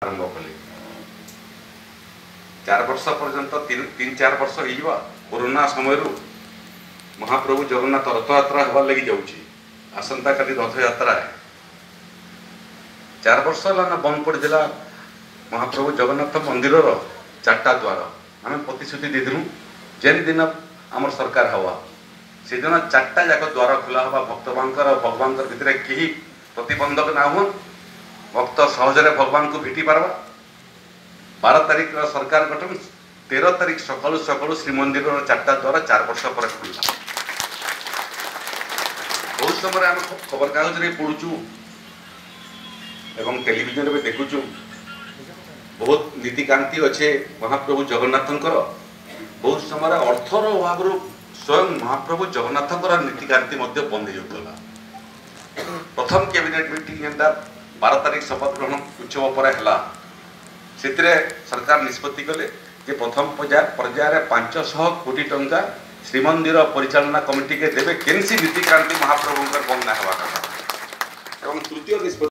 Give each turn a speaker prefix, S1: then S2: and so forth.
S1: आरंभ कले 4 वर्ष पर्यंत 3-4 वर्ष हो कोरोना समय महाप्रभु जगन्नाथ रथयात्रा हबार लगी जाऊँगी आसंता काली रथयात्रा 4 वर्ष है बंद पड़ा महाप्रभु जगन्नाथ मंदिर 4टा द्वार आम प्रतिश्रुति देलु जेन दिन आम सरकार हवा से दिन 4टा जाक द्वार खोला हवा भक्त भगवान भितर कहीं प्रतिबंधक ना हुआ भक्त सहजरे भगवान को भेटी पार्बा 12 तारिख सरकार गठन 13 तारिख सकालू सकालू श्रीमंदिर 4टा द्वार 4 वर्ष पर खुला बहुत समय आम खबर कागज में पढ़ुचु एवं टेलीविजन में देखुचु बहुत नीतिकांति अच्छे महाप्रभु जगन्नाथ बहुत समय अर्थर अभाव स्वयं महाप्रभु जगन्नाथ नीतिकांति बंद होगा प्रथम कैबिनेट मीटिंग एंता 12 तारिख शपथ ग्रहण उत्सव पर है से सरकार निष्पत्ति कले जे प्रथम पर्यायर 500 कोटी टंका श्रीमंदिर परिचालना कमिटी के देवे केनसी नीतिकांति महाप्रभु बंद ना हवा तृतीय निष्पत्ति